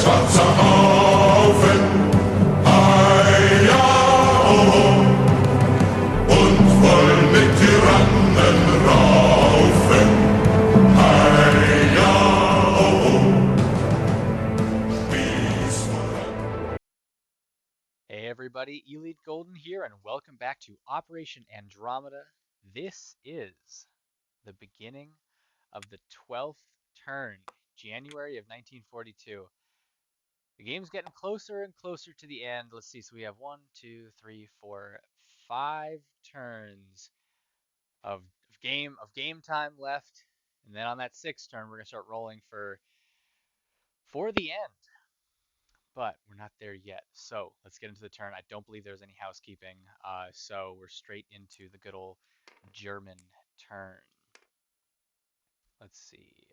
schwarzer Haufen, ja, oh, und voll mit Tyrannen raufen, ja, oh, wie's voran. Hey everybody, Elite Golden here, and welcome back to Operation Andromeda. This is the beginning of the 12th turn, January of 1942. The game's getting closer and closer to the end. Let's see, so we have 5 turns of game time left, and then on that sixth turn, we're gonna start rolling for the end. But we're not there yet. So let's get into the turn. I don't believe there's any housekeeping. So we're straight into the good old German turn. Let's see.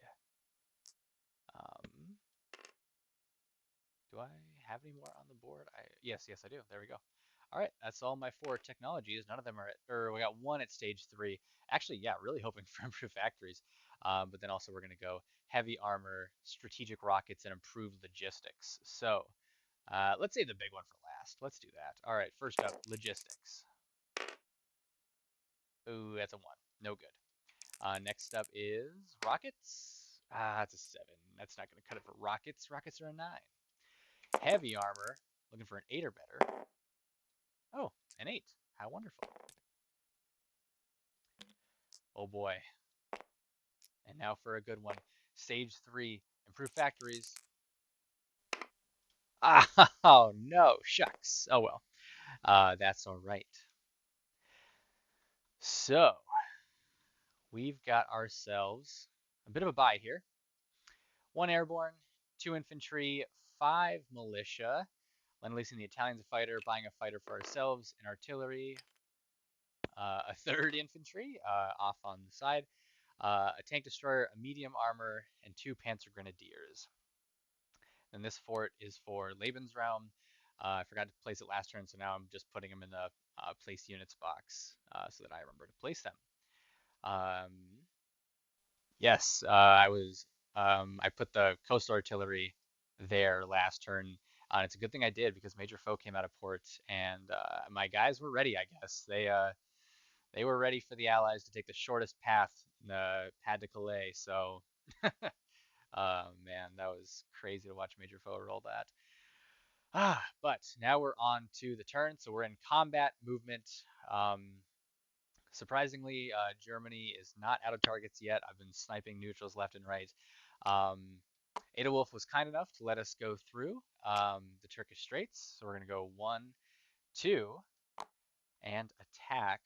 Um, do I have any more on the board? Yes, I do. There we go. All right, that's all my 4 technologies. None of them are or we got one at stage 3. Actually, yeah, really hoping for improved factories. But then also we're going to go heavy armor, strategic rockets, and improved logistics. So let's save the big one for last. Let's do that. All right, first up, logistics. Ooh, that's a 1. No good. Next up is rockets. That's a 7. That's not going to cut it for rockets. Rockets are a 9. Heavy armor. Looking for an 8 or better. Oh, an 8. How wonderful. Oh boy. And now for a good one. Stage 3. Improved factories. Oh, no. Shucks. Oh well. That's all right. So, we've got ourselves a bit of a bye here. 1 airborne, 2 infantry, 5 militia. Lend-leasing the Italians a fighter, buying a fighter for ourselves, and artillery. A 3rd infantry off on the side. A tank destroyer, a medium armor, and 2 panzer grenadiers. And this fort is for Lebensraum. I forgot to place it last turn, so now I'm just putting them in the place units box so that I remember to place them. Yes, I put the coastal artillery there last turn. And it's a good thing I did because Major Foe came out of port, and my guys were ready. I guess they were ready for the Allies to take the shortest path in the Pas de Calais. So, man, that was crazy to watch Major Foe roll that. But now we're on to the turn. So we're in combat movement. Surprisingly, Germany is not out of targets yet. I've been sniping neutrals left and right. Adolf was kind enough to let us go through the Turkish Straits. So we're going to go 1, 2, and attack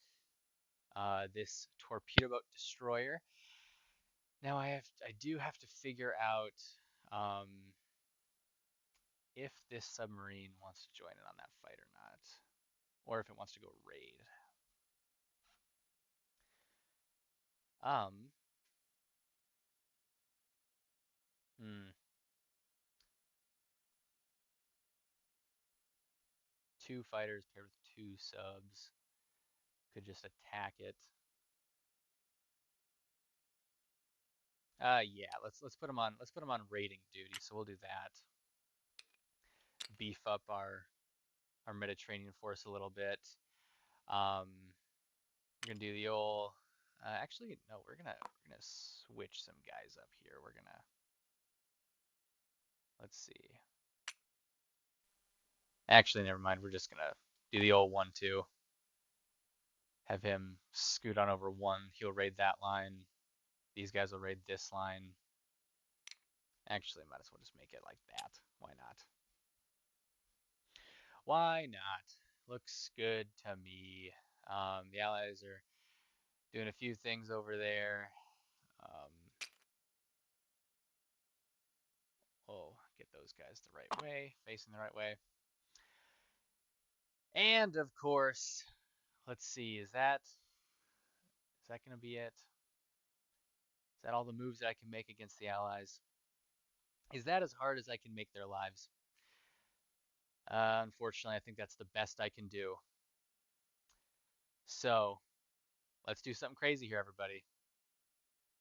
this torpedo boat destroyer. Now I do have to figure out if this submarine wants to join in on that fight or not, or if it wants to go raid. Um, hmm. 2 fighters paired with 2 subs could just attack it. Yeah, let's put them on raiding duty. So we'll do that. Beef up our Mediterranean force a little bit. We're gonna do the old. Actually, no, we're gonna switch some guys up here. Let's see. Actually, never mind. We're just gonna do the old 1-2. Have him scoot on over 1. He'll raid that line. These guys will raid this line. Actually, might as well just make it like that. Why not? Why not? Looks good to me. The Allies are doing a few things over there. Um, we'll get those guys the right way, facing the right way. And of course, let's see, is that going to be it? Is that all the moves that I can make against the Allies? Is that as hard as I can make their lives? Unfortunately, I think that's the best I can do. So, let's do something crazy here, everybody.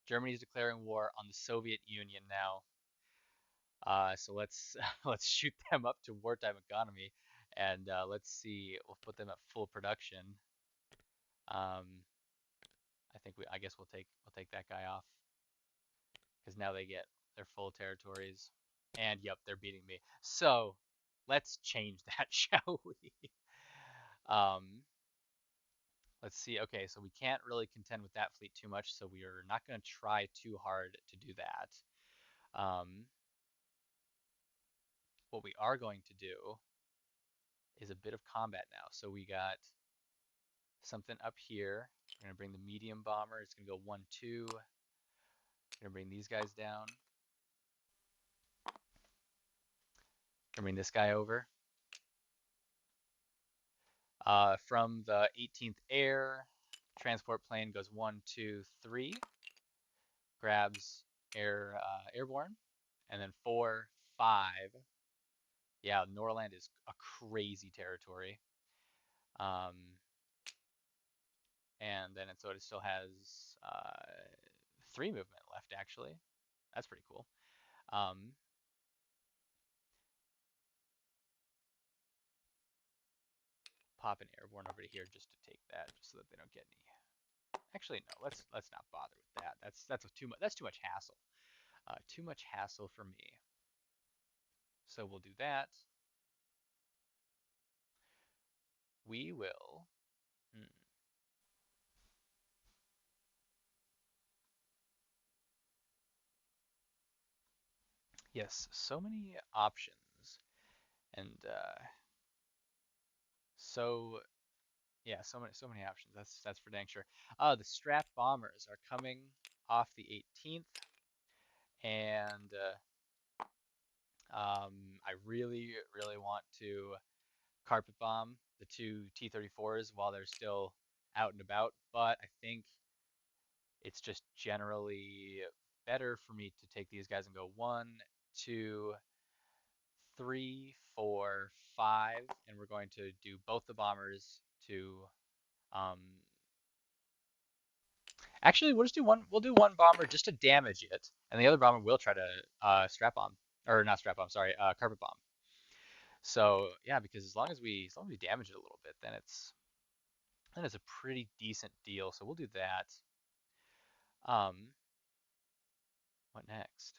Germany is declaring war on the Soviet Union now. So let's let's shoot them up to wartime economy, and let's see. We'll put them at full production. I guess we'll take that guy off because now they get their full territories. And yep, they're beating me. So let's change that, shall we? Um, let's see. Okay, so we can't really contend with that fleet too much, so we are not going to try too hard to do that. What we are going to do is a bit of combat now. So we got something up here. We're going to bring the medium bomber. It's going to go 1, 2. We're going to bring these guys down. Going to bring this guy over. From the 18th Air, transport plane goes 1, 2, 3. Grabs airborne. And then 4, 5. Yeah, Norland is a crazy territory. Um, and then it still has 3 movement left, actually. That's pretty cool. Um, pop an airborne over to here just to take that, just so that they don't get any. Actually, no. Let's not bother with that. That's too much. That's too much hassle. Too much hassle for me. So we'll do that. We will. Hmm, yes, so many options, and so yeah, so many options. That's for dang sure. The strap bombers are coming off the 18th, and I really want to carpet bomb the 2 T-34s while they're still out and about, but I think it's just generally better for me to take these guys and go 1, 2, 3, 4, 5, and we're going to do both the bombers to um, actually, we'll just do one. We'll do one bomber just to damage it, and the other bomber will try to strap bomb or not strap bomb. Sorry, carpet bomb. So yeah, because as long as we damage it a little bit, then it's a pretty decent deal. So we'll do that. Um, what next?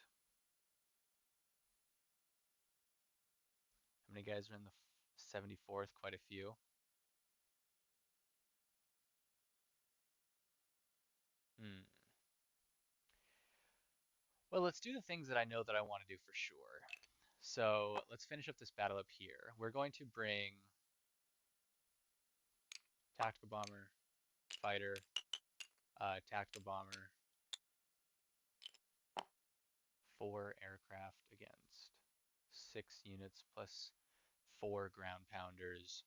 How many guys are in the 74th? Quite a few. Hmm. Well, let's do the things that I know that I want to do for sure. So let's finish up this battle up here. We're going to bring tactical bomber, fighter, tactical bomber, 4 aircraft against 6 units plus 4 ground pounders.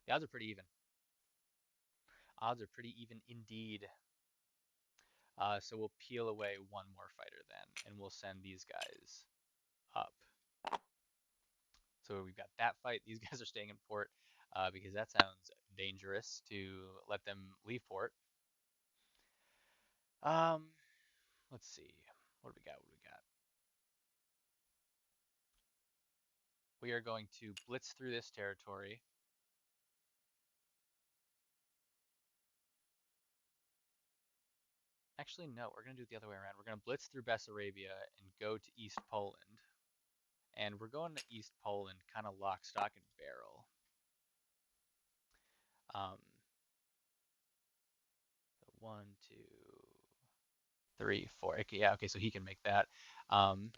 The odds are pretty even. Odds are pretty even indeed. So we'll peel away one more fighter then, and we'll send these guys up. So we've got that fight. These guys are staying in port because that sounds dangerous to let them leave port. Um, let's see. What do we got? What do we got? We are going to blitz through this territory. Actually, no, we're going to do it the other way around. We're going to blitz through Bessarabia and go to East Poland. And we're going to East Poland kind of lock, stock, and barrel. Um, so 1, 2, 3, 4. Okay, yeah, okay, so he can make that. Um,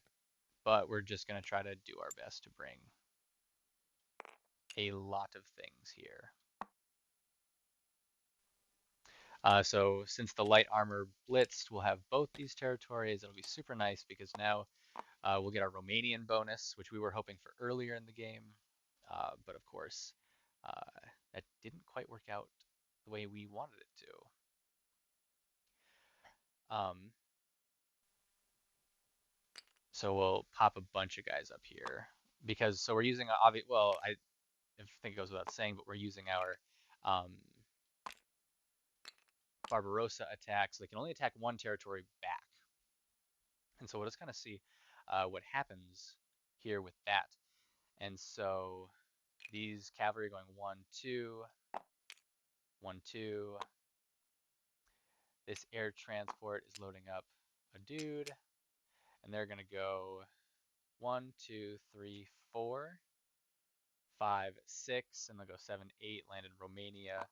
but we're just going to try to do our best to bring a lot of things here. So since the light armor blitzed, we'll have both these territories. It'll be super nice because now we'll get our Romanian bonus, which we were hoping for earlier in the game. But of course, that didn't quite work out the way we wanted it to. So we'll pop a bunch of guys up here because so we're using well, I think it goes without saying, but we're using our Barbarossa attacks, they can only attack one territory back. And so we'll just kind of see what happens here with that. And so these cavalry are going 1, 2, 1, 2. This air transport is loading up a dude, and they're going to go 1, 2, 3, 4, 5, 6, and they'll go 7, 8, land in Romania.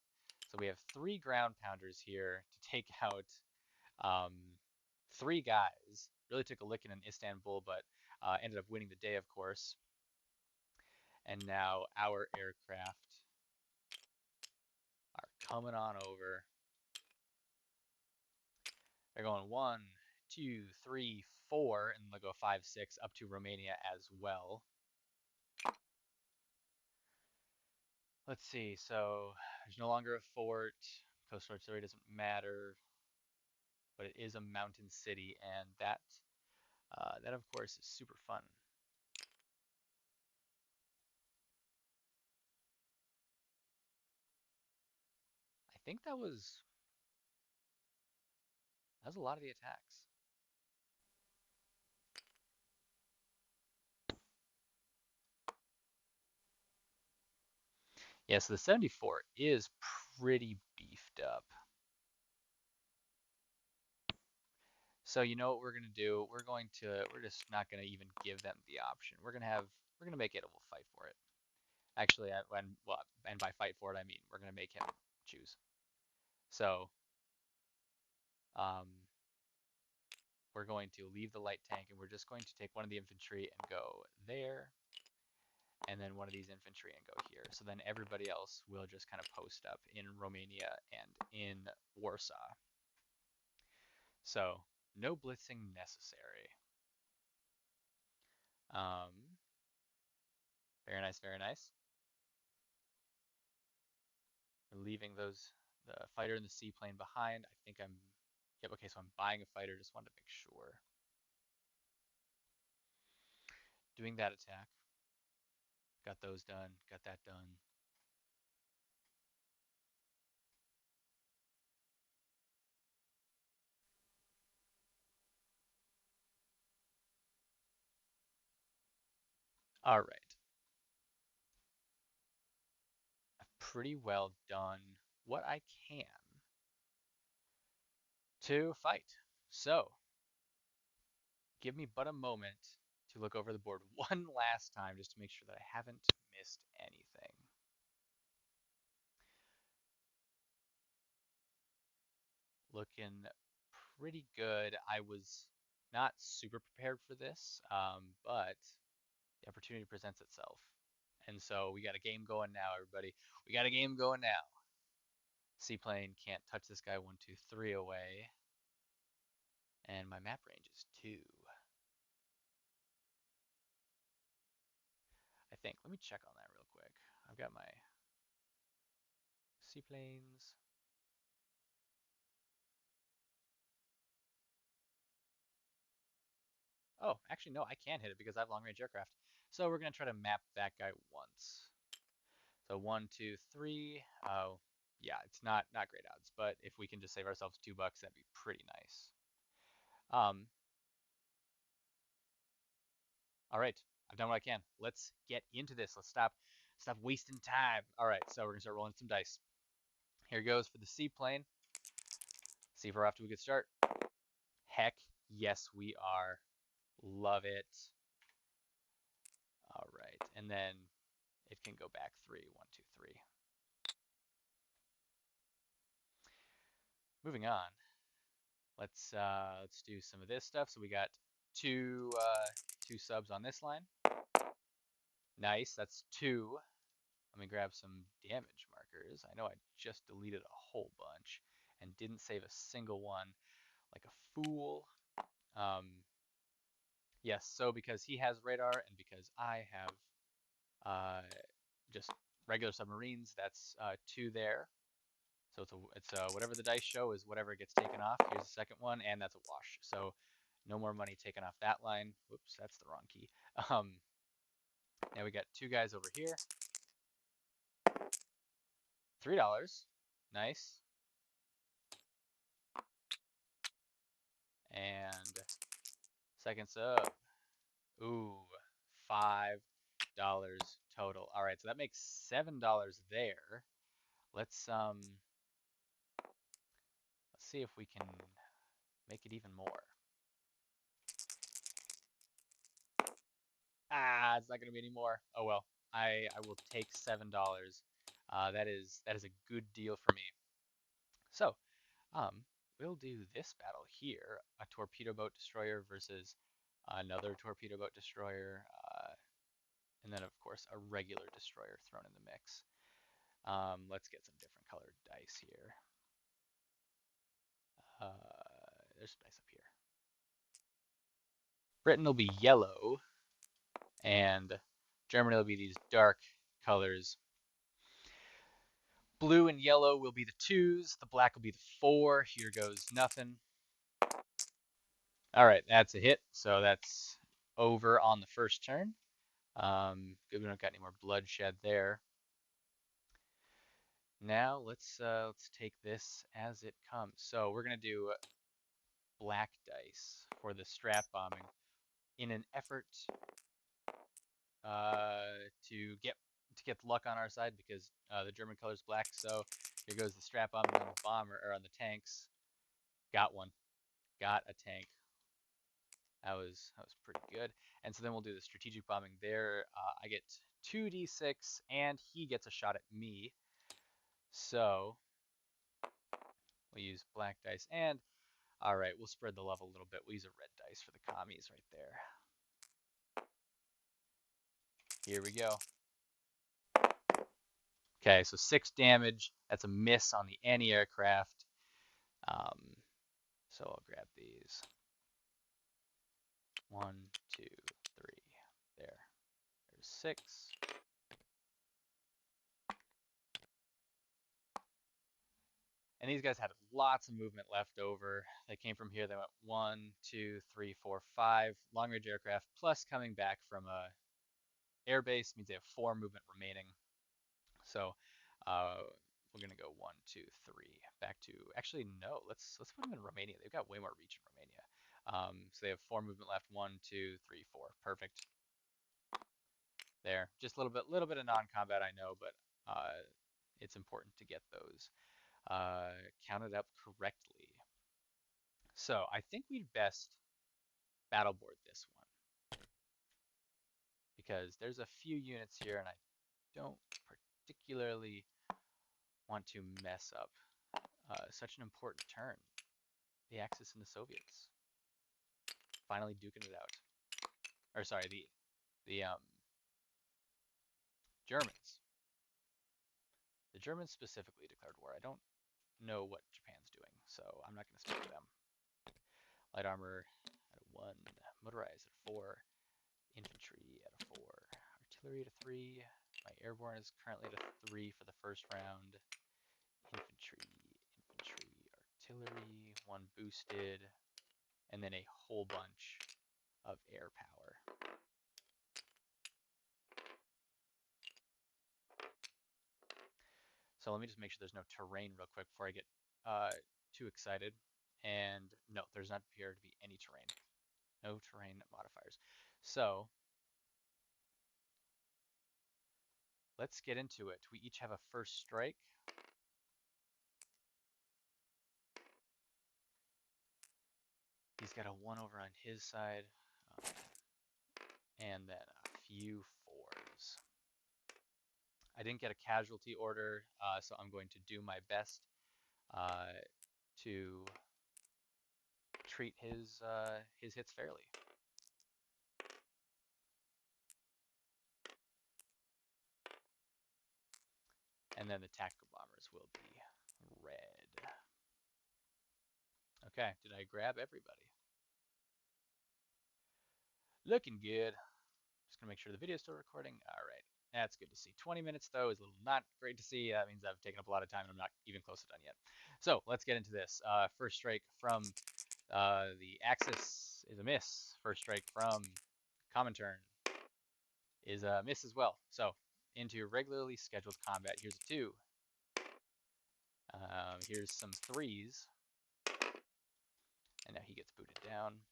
So we have 3 ground pounders here to take out um, 3 guys. Really took a licking in Istanbul, but ended up winning the day, of course. And now our aircraft are coming on over. They're going 1, 2, 3, 4, and they'll go 5, 6 up to Romania as well. Let's see. So there's no longer a fort. Coastal artillery doesn't matter, but it is a mountain city, and that of course is super fun. I think that was a lot of the attacks. Yeah, so the 74 is pretty beefed up. So you know what we're gonna do? We're just not gonna even give them the option. We're gonna make it, we'll fight for it. Actually, and by fight for it, I mean we're gonna make him choose. So, um, we're going to leave the light tank and we're just going to take one of the infantry and go there, and then one of these infantry and go here. So then everybody else will just kind of post up in Romania and in Warsaw. So no blitzing necessary. Um, very nice, very nice. We're leaving the fighter and the seaplane behind. I think yep, okay, so I'm buying a fighter, just wanted to make sure. Doing that attack. Got those done, got that done. All right. I've pretty well done what I can to fight. So, give me but a moment to look over the board one last time just to make sure that I haven't missed anything. Looking pretty good. I was not super prepared for this, but the opportunity presents itself. And so we got a game going now, everybody. We got a game going now. Seaplane can't touch this guy 1, 2, 3 away. And my map range is 2. I think. Let me check on that real quick. I've got my seaplanes. Oh, actually, no, I can hit it because I have long range aircraft. So we're going to try to map that guy once. So 1, 2, 3. Oh, yeah, it's not great odds, but if we can just save ourselves $2, that'd be pretty nice. Um, all right, I've done what I can. Let's get into this. Let's stop wasting time. All right, so we're gonna start rolling some dice. Here goes for the seaplane. See if we're off to a good start. Heck, yes, we are. Love it. All right, and then it can go back 3. 1, 2, 3. Moving on. Let's do some of this stuff. So we got two subs on this line. Nice, that's 2. Let me grab some damage markers. I know I just deleted a whole bunch and didn't save a single one, like a fool. Um, yes, so because he has radar and because I have just regular submarines, that's 2 there. So it's whatever the dice show is whatever gets taken off. Here's the second one, and that's a wash. So no more money taken off that line. Whoops, that's the wrong key. Um, now we got 2 guys over here. $3. Nice. And seconds up. Ooh, $5 total. All right, so that makes $7 there. Let's see if we can make it even more. Ah, it's not gonna be any more. Oh well. I will take $7. That is a good deal for me. So, um, we'll do this battle here: a torpedo boat destroyer versus another torpedo boat destroyer, and then of course a regular destroyer thrown in the mix. Let's get some different colored dice here. There's some dice up here. Britain will be yellow, and Germany will be these dark colors. Blue and yellow will be the 2s. The black will be the 4. Here goes nothing. All right, that's a hit. So that's over on the first turn. Good, we don't got any more bloodshed there. Now let's take this as it comes. So we're gonna do black dice for the strap bombing in an effort to get luck on our side because the German color's black. So here goes the strap bombing on the bomber or on the tanks. Got one. Got a tank. That was pretty good. And so then we'll do the strategic bombing there. I get 2d6 and he gets a shot at me. So we'll use black dice and all right, we'll spread the love a little bit. We'll use a red dice for the commies right there. Here we go. Okay, so 6 damage. That's a miss on the anti-aircraft. Um, so I'll grab these. 1, 2, 3. There. There's 6. And these guys had lots of movement left over. They came from here. They went 1, 2, 3, 4, 5 long-range aircraft, plus coming back from a airbase means they have 4 movement remaining. So we're gonna go 1, 2, 3 back to. Actually, no. Let's put them in Romania. They've got way more reach in Romania. So they have 4 movement left. 1, 2, 3, 4. Perfect. There. Just a little bit of non-combat, I know, but it's important to get those counted up correctly. So I think we'd best battle board this one because there's a few units here and I don't particularly want to mess up such an important turn. The Axis and the Soviets finally duking it out. Or sorry, the Germans. The Germans specifically declared war. I don't know what Japan's doing, so I'm not going to speak to them. Light armor at a 1, motorized at a 4, infantry at a 4, artillery at a 3. My airborne is currently at a 3 for the first round. Infantry, artillery, 1 boosted, and then a whole bunch of air power. So let me just make sure there's no terrain real quick before I get too excited. And no, there's not appear to be any terrain. No terrain modifiers. So let's get into it. We each have a first strike. He's got a 1 over on his side. And then a few 4s. I didn't get a casualty order, so I'm going to do my best to treat his hits fairly. And then the tactical bombers will be red. Okay, did I grab everybody? Looking good. Just gonna make sure the video's still recording. All right, that's good to see. 20 minutes though is a little not great to see. That means I've taken up a lot of time and I'm not even close to done yet. So let's get into this. First strike from the Axis is a miss. First strike from Comintern is a miss as well. So into regularly scheduled combat. Here's a 2. Here's some 3s. And now he gets booted down.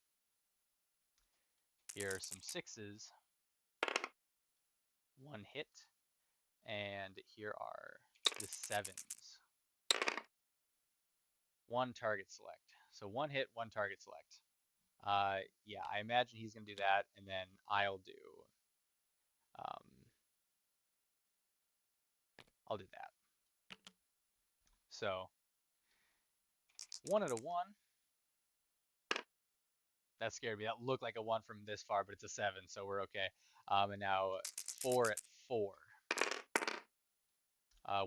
Here are some sixes. One hit. And here are the sevens. One target select. So one hit, one target select. Yeah, I imagine he's going to do that, and then I'll do that. So 1 at a 1. That scared me. That looked like a 1 from this far, but it's a 7, so we're okay. And now 4 at 4.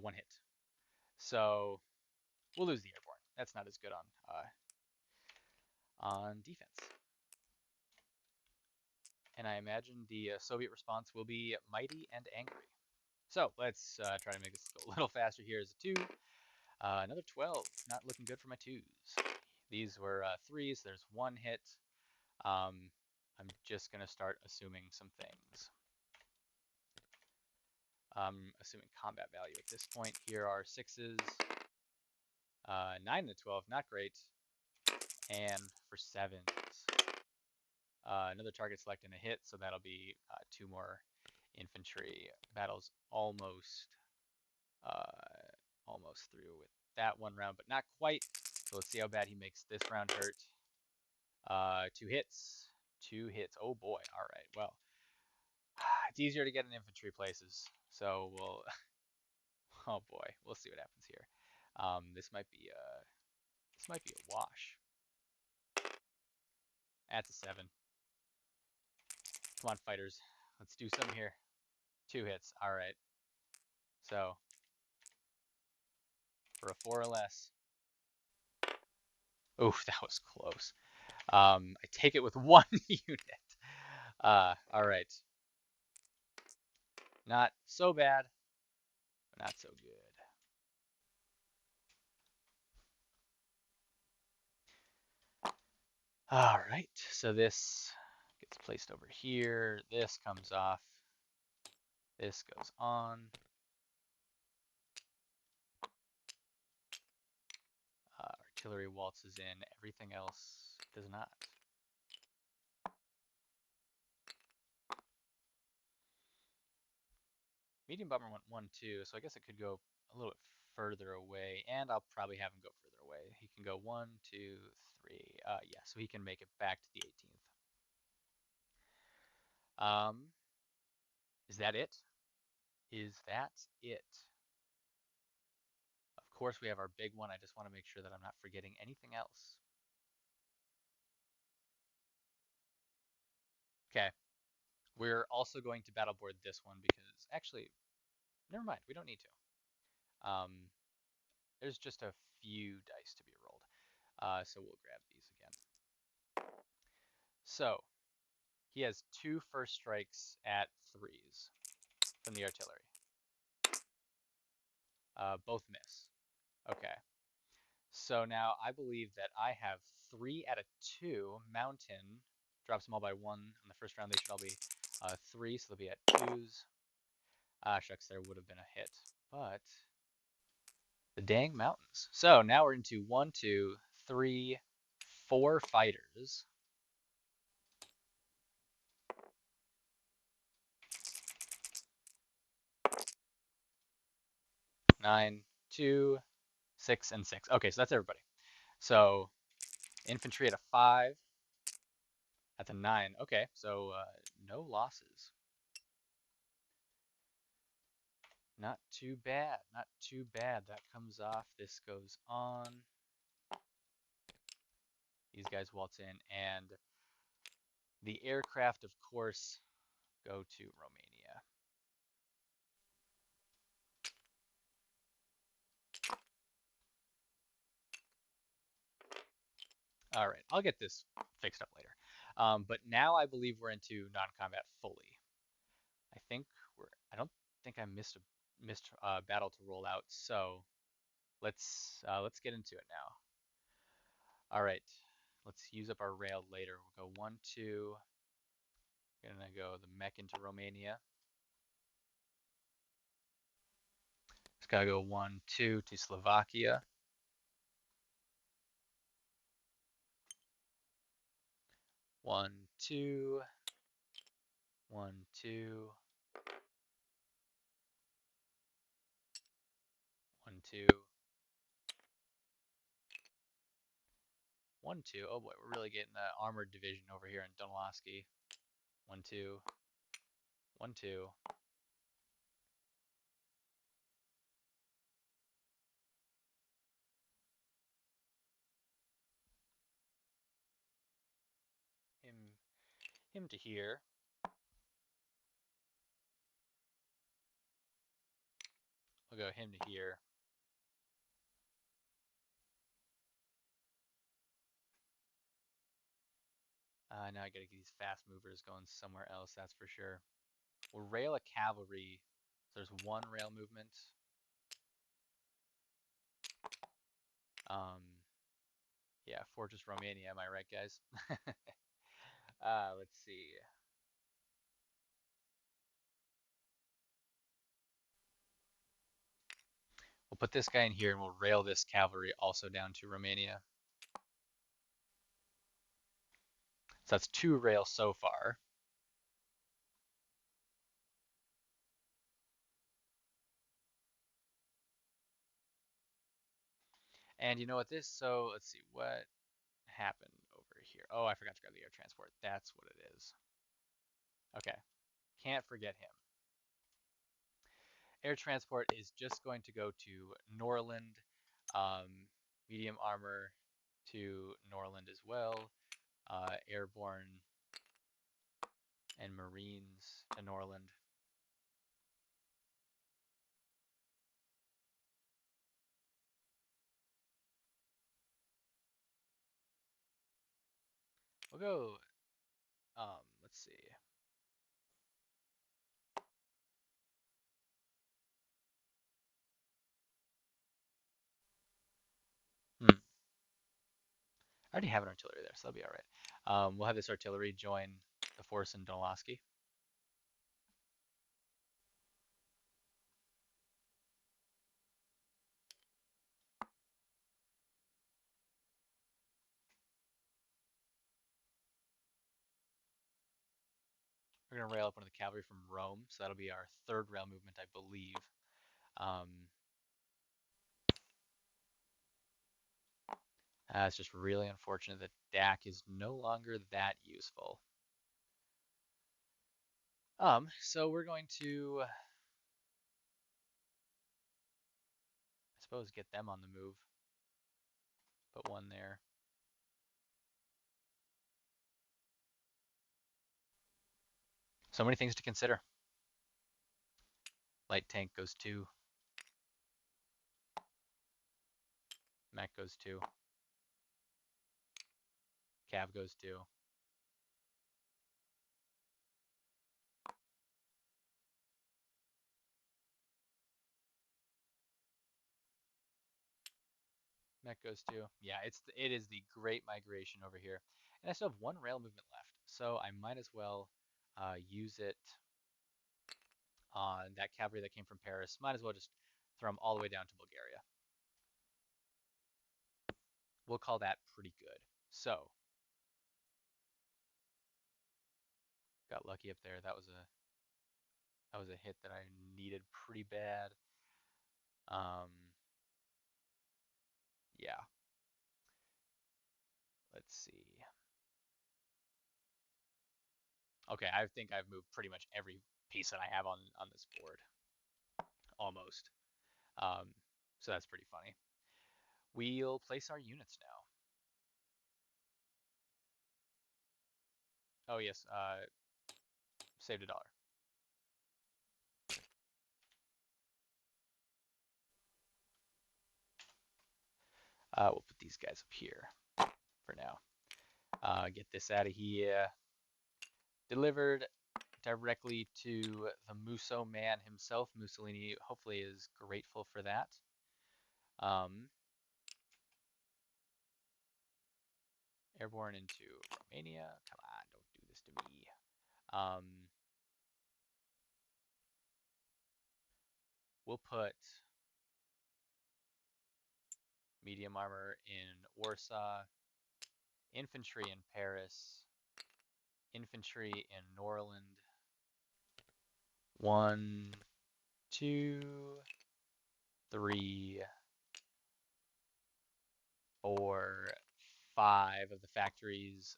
One hit. So we'll lose the airborne. That's not as good on defense. And I imagine the Soviet response will be mighty and angry. So let's try to make this go a little faster. Here's a 2. Another 12. Not looking good for my 2s. These were 3s. So there's one hit. I'm just going to start assuming some things. Assuming combat value at this point. Here are 6s. 9 and a 12, not great. And for 7s, another target select and a hit, so that'll be 2 more infantry. Battle's almost through with that one round, but not quite. So let's see how bad he makes this round hurt. 2 hits. 2 hits. Oh boy. All right. Well, it's easier to get in infantry places. So we'll. Oh boy. We'll see what happens here. This might be a wash. That's a 7. Come on, fighters. Let's do something here. 2 hits. All right. So for a 4 or less. Oof, that was close. I take it with 1 unit. All right. Not so bad, but not so good. All right. So this gets placed over here. This comes off. This goes on. Artillery waltzes in. Everything else does not. Medium bomber went 1-2, so I guess it could go a little bit further away, and I'll probably have him go further away. He can go 1, 2, 3. Yeah, so he can make it back to the 18th. Is that it? Is that it? Of course, we have our big one. I just want to make sure that I'm not forgetting anything else. Okay. We're also going to battle board this one because, actually, never mind. We don't need to. There's just a few dice to be rolled. So we'll grab these again. So he has 2 first strikes at 3s from the artillery. Both miss. Okay. So now I believe that I have 3 at a 2. Mountain drops them all by 1 on the first round. They should all be 3, so they'll be at 2s. Shucks, there would have been a hit, but the dang mountains. So now we're into 1, 2, 3, 4 fighters. Nine, 2, 6, and 6. Okay, so that's everybody. So infantry at a 5. That's a 9. Okay, so no losses. Not too bad. Not too bad. That comes off. This goes on. These guys waltz in, and the aircraft, of course, go to Romania. All right, I'll get this fixed up later. But now I believe we're into non-combat fully. I don't think I missed a battle to roll out. So let's get into it now. All right, let's use up our rail later. We'll go 1, 2. We're gonna go the mech into Romania. Just gotta go 1, 2 to Slovakia. 1, 2, 1, 2, 1, 2, 1, 2. Oh boy, we're really getting the armored division over here in Donalowski. 1, 2, 1, 2. Him, him to here. We'll go him to here. Now I gotta get these fast movers going somewhere else, that's for sure. We'll rail a cavalry. So there's one rail movement. Um, yeah, Fortress Romania, am I right, guys? Let's see. We'll put this guy in here and we'll rail this cavalry also down to Romania. So that's 2 rails so far. And you know what this, so let's see what happened over here. Oh, I forgot to grab the air transport. That's what it is. Okay, can't forget him. Air transport is just going to go to Norland, um, medium armor to Norland as well, airborne and marines to Norland. We'll go, let's see. Hmm. I already have an artillery there, so that'll be all right. We'll have this artillery join the force in Donalowski. We're going to rail up one of the cavalry from Rome, so that'll be our 3rd rail movement, I believe. It's just really unfortunate that DAC is no longer that useful. So we're going to, I suppose, get them on the move. Put one there. So many things to consider. Light tank goes 2. Mech goes 2. Cav goes 2. Mech goes 2. Yeah, it is the great migration over here. And I still have 1 rail movement left, so I might as well use it on that cavalry that came from Paris. Might as well just throw them all the way down to Bulgaria. We'll call that pretty good. So, got lucky up there. That was a hit that I needed pretty bad. Um, yeah. Let's see. Okay, I think I've moved pretty much every piece that I have on this board, almost. Um, so that's pretty funny. We'll place our units now. Oh yes, saved $1. We'll put these guys up here for now. Get this out of here. Delivered directly to the Musso man himself. Mussolini hopefully is grateful for that. Airborne into Romania. Come on, don't do this to me. We'll put medium armor in Warsaw, infantry in Paris, infantry in Norland. 1, 2, 3, 4, 5 of the factory's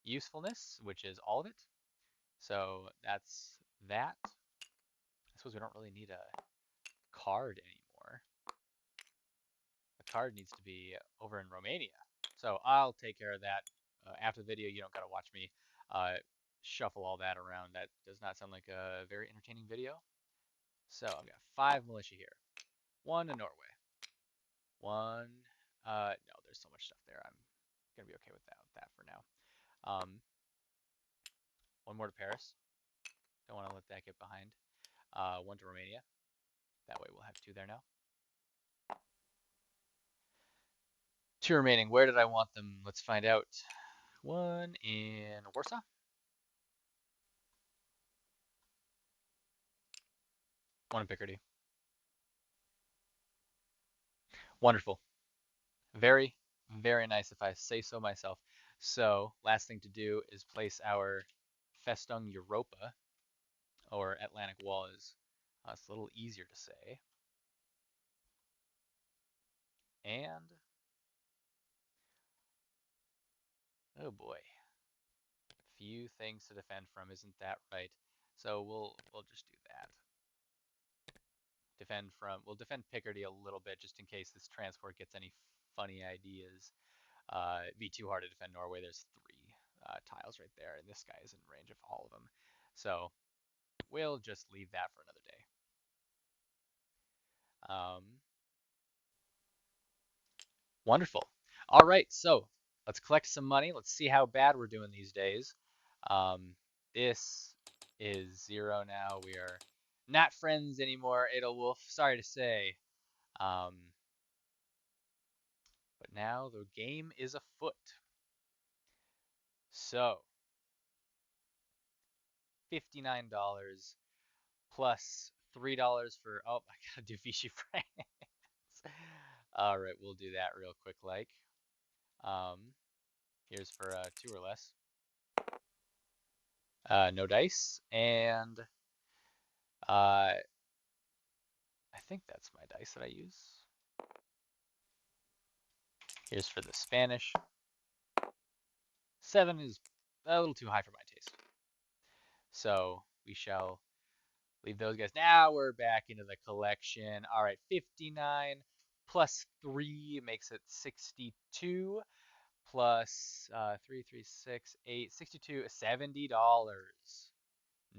usefulness, which is all of it. So that's that. I suppose we don't really need a card anymore. The card needs to be over in Romania. So I'll take care of that after the video. You don't got to watch me uh, shuffle all that around. That does not sound like a very entertaining video. So I've got 5 militia here. 1 to Norway. 1. No, there's so much stuff there. I'm gonna be okay with that for now. 1 more to Paris. Don't want to let that get behind. 1 to Romania. That way we'll have 2 there now. 2 remaining. Where did I want them? Let's find out. 1 in Warsaw. 1 in Picardy. Wonderful. Very, very nice if I say so myself. So, last thing to do is place our Festung Europa, or Atlantic Wall is it's a little easier to say. And, oh boy, few things to defend from, isn't that right? So we'll just do that. We'll defend Picardy a little bit just in case this transport gets any funny ideas. It'd be too hard to defend Norway. There's 3 tiles right there, and this guy is in range of all of them. So we'll just leave that for another day. Wonderful. All right, so let's collect some money. Let's see how bad we're doing these days. This is 0 now. We are not friends anymore, Edelwolf. Sorry to say. Um, but now the game is afoot. So, $59 plus $3 for, oh, I gotta do Vichy France. All right, we'll do that real quick like. Um, here's for 2 or less. No dice, and I think that's my dice that I use. Here's for the Spanish. 7 is a little too high for my taste. So we shall leave those guys. Now we're back into the collection. All right, 59 plus 3 makes it 62 plus 3, 3, 6, 8, 62, $70.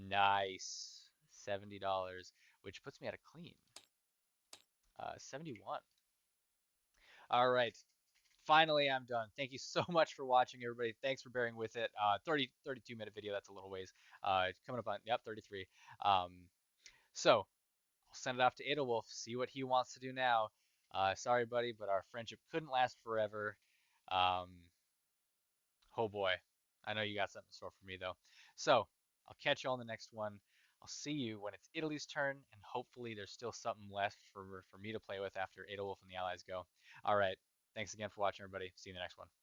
Nice. $70, which puts me at a clean. 71. All right. Finally, I'm done. Thank you so much for watching, everybody. Thanks for bearing with it. 32-minute video. That's a little ways. Coming up on, yep, 33. So I'll send it off to Edelwolf, see what he wants to do now. Sorry, buddy, but our friendship couldn't last forever. Um, oh boy. I know you got something in store for me, though. So I'll catch you on the next one. I'll see you when it's Italy's turn, and hopefully there's still something left for me to play with after Edelwolf and the Allies go. All right. Thanks again for watching, everybody. See you in the next one.